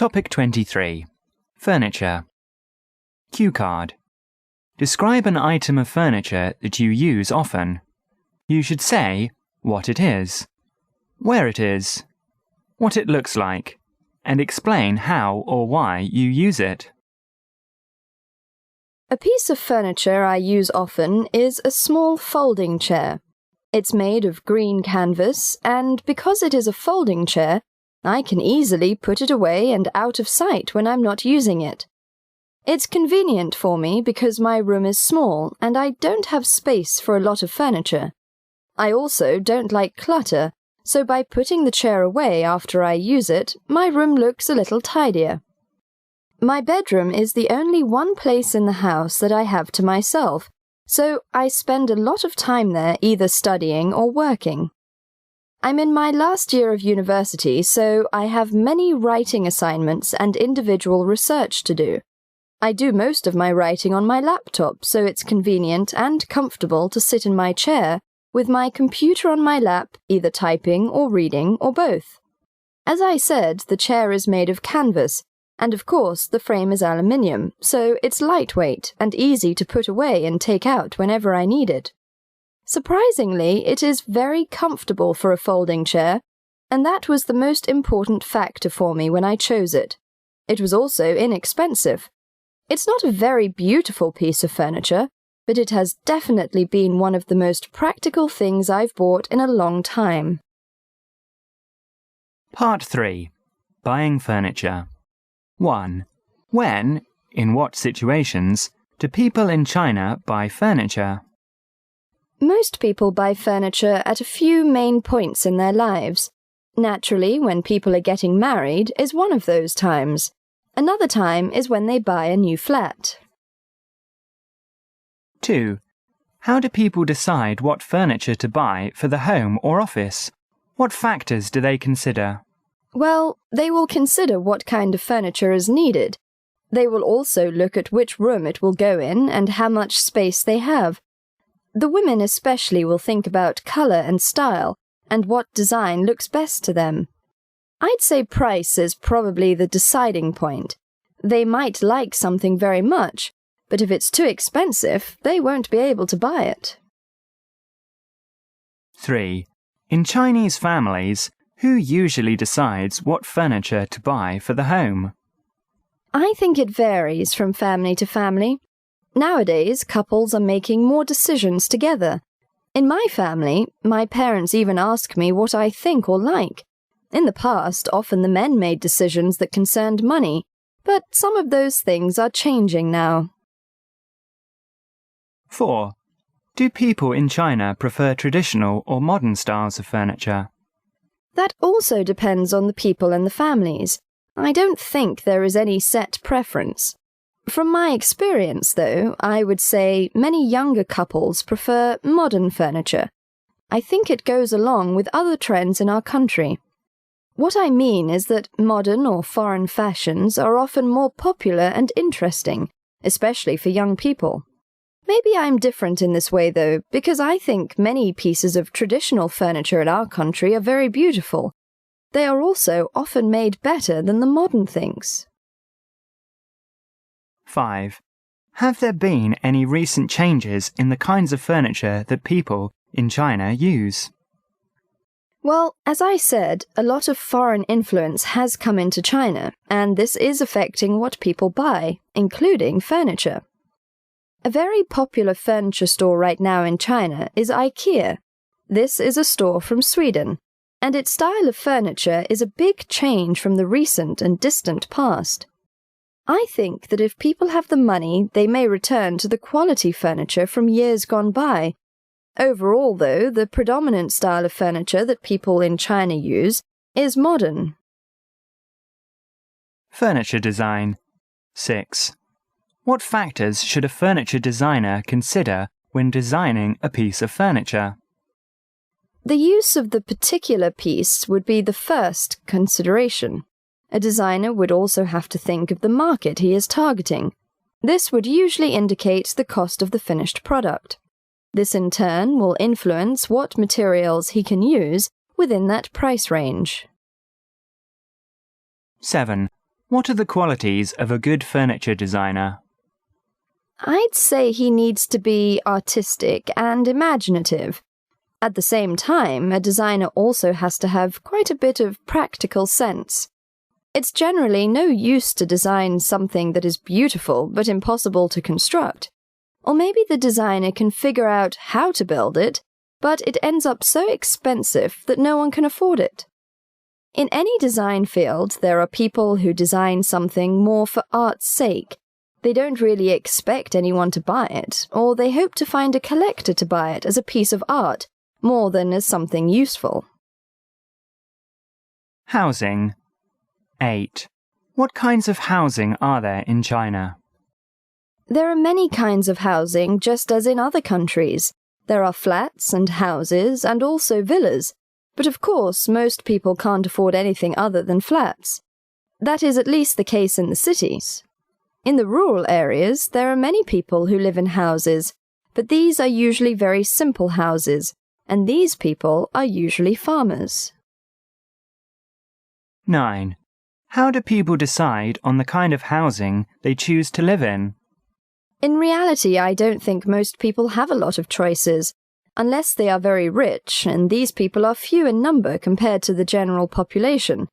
Topic 23. Furniture. Cue card. Describe an item of furniture that you use often. You should say what it is, where it is, what it looks like, and explain how or why you use it. A piece of furniture I use often is a small folding chair. It's made of green canvas, and because it is a folding chair, I can easily put it away and out of sight when I'm not using it. It's convenient for me because my room is small and I don't have space for a lot of furniture. I also don't like clutter, so by putting the chair away after I use it, my room looks a little tidier. My bedroom is the only one place in the house that I have to myself, so I spend a lot of time there either studying or working. I'm in my last year of university, so I have many writing assignments and individual research to do. I do most of my writing on my laptop, so it's convenient and comfortable to sit in my chair with my computer on my lap, either typing or reading or both. As I said, the chair is made of canvas, and of course the frame is aluminium, so it's lightweight and easy to put away and take out whenever I need it. Surprisingly, it is very comfortable for a folding chair, and that was the most important factor for me when I chose it. It was also inexpensive. It's not a very beautiful piece of furniture, but it has definitely been one of the most practical things I've bought in a long time. Part 3. Buying furniture. 1. When, in what situations, do people in China buy furniture? Most people buy furniture at a few main points in their lives. Naturally, when people are getting married is one of those times. Another time is when they buy a new flat. 2. How do people decide what furniture to buy for the home or office? What factors do they consider? Well, they will consider what kind of furniture is needed. They will also look at which room it will go in and how much space they have. The women especially will think about color and style, and what design looks best to them. I'd say price is probably the deciding point. They might like something very much, but if it's too expensive, they won't be able to buy it. 3. In Chinese families, who usually decides what furniture to buy for the home? I think it varies from family to family. Nowadays, couples are making more decisions together. In my family, my parents even ask me what I think or like. In the past, often the men made decisions that concerned money, but some of those things are changing now. 4. Do people in China prefer traditional or modern styles of furniture? That also depends on the people and the families. I don't think there is any set preference. From my experience, though, I would say many younger couples prefer modern furniture. I think it goes along with other trends in our country. What I mean is that modern or foreign fashions are often more popular and interesting, especially for young people. Maybe I'm different in this way, though, because I think many pieces of traditional furniture in our country are very beautiful. They are also often made better than the modern things. 5. Have there been any recent changes in the kinds of furniture that people in China use? Well, as I said, a lot of foreign influence has come into China, and this is affecting what people buy, including furniture. A very popular furniture store right now in China is IKEA. This is a store from Sweden, and its style of furniture is a big change from the recent and distant past. I think that if people have the money, they may return to the quality furniture from years gone by. Overall, though, the predominant style of furniture that people in China use is modern. Furniture design. 6. What factors should a furniture designer consider when designing a piece of furniture? The use of the particular piece would be the first consideration. A designer would also have to think of the market he is targeting. This would usually indicate the cost of the finished product. This in turn will influence what materials he can use within that price range. 7. What are the qualities of a good furniture designer? I'd say he needs to be artistic and imaginative. At the same time, a designer also has to have quite a bit of practical sense. It's generally no use to design something that is beautiful but impossible to construct. Or maybe the designer can figure out how to build it, but it ends up so expensive that no one can afford it. In any design field, there are people who design something more for art's sake. They don't really expect anyone to buy it, or they hope to find a collector to buy it as a piece of art, more than as something useful. Housing. 8. What kinds of housing are there in China? There are many kinds of housing, just as in other countries. There are flats and houses and also villas, but of course most people can't afford anything other than flats. That is at least the case in the cities. In the rural areas, there are many people who live in houses, but these are usually very simple houses, and these people are usually farmers. 9. How do people decide on the kind of housing they choose to live in? In reality, I don't think most people have a lot of choices, unless they are very rich, and these people are few in number compared to the general population.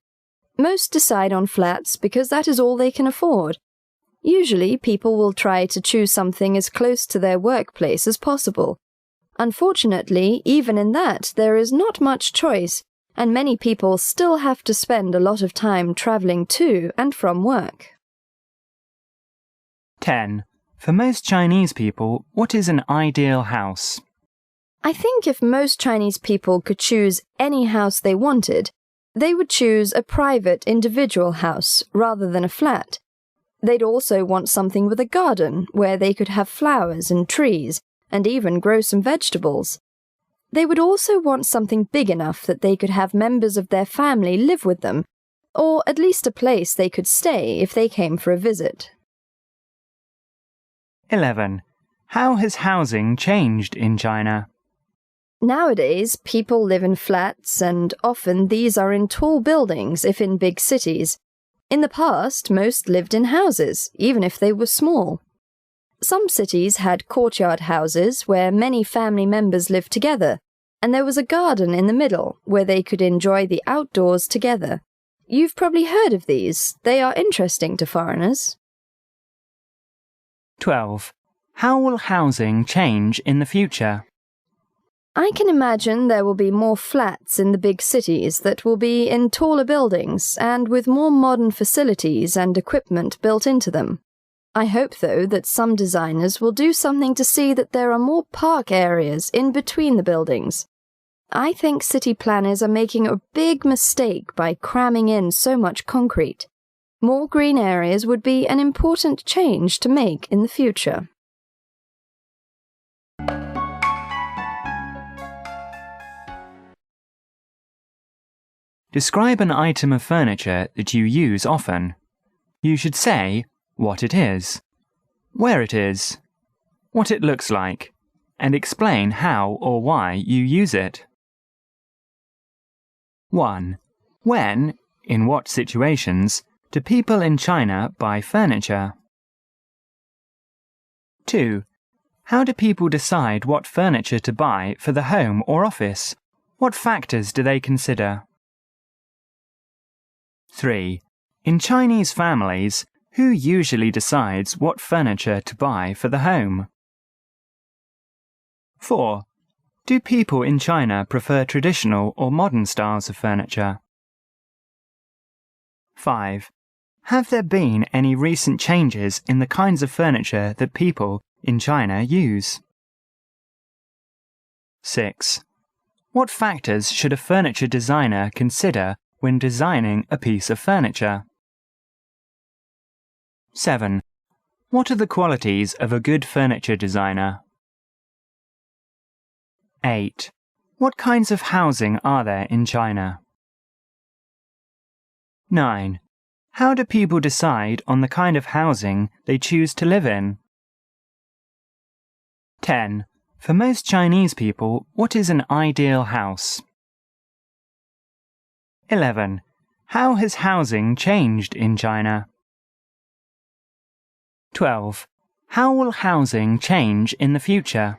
Most decide on flats because that is all they can afford. Usually, people will try to choose something as close to their workplace as possible. Unfortunately, even in that, there is not much choice, and many people still have to spend a lot of time traveling to and from work. 10. For most Chinese people, what is an ideal house? I think if most Chinese people could choose any house they wanted, they would choose a private individual house rather than a flat. They'd also want something with a garden where they could have flowers and trees and even grow some vegetables. They would also want something big enough that they could have members of their family live with them, or at least a place they could stay if they came for a visit. 11. How has housing changed in China? Nowadays, people live in flats, and often these are in tall buildings if in big cities. In the past, most lived in houses, even if they were small. Some cities had courtyard houses where many family members lived together, and there was a garden in the middle where they could enjoy the outdoors together. You've probably heard of these. They are interesting to foreigners. 12. How will housing change in the future? I can imagine there will be more flats in the big cities that will be in taller buildings and with more modern facilities and equipment built into them. I hope, though, that some designers will do something to see that there are more park areas in between the buildings. I think city planners are making a big mistake by cramming in so much concrete. More green areas would be an important change to make in the future. Describe an item of furniture that you use often. You should say what it is, where it is, what it looks like, and explain how or why you use it. 1. When, in what situations, do people in China buy furniture? 2. How do people decide what furniture to buy for the home or office? What factors do they consider? 3. In Chinese families, who usually decides what furniture to buy for the home? 4. Do people in China prefer traditional or modern styles of furniture? 5. Have there been any recent changes in the kinds of furniture that people in China use? 6. What factors should a furniture designer consider when designing a piece of furniture? 7. What are the qualities of a good furniture designer? 8. What kinds of housing are there in China? 9. How do people decide on the kind of housing they choose to live in? 10. For most Chinese people, what is an ideal house? 11. How has housing changed in China? 12. How will housing change in the future?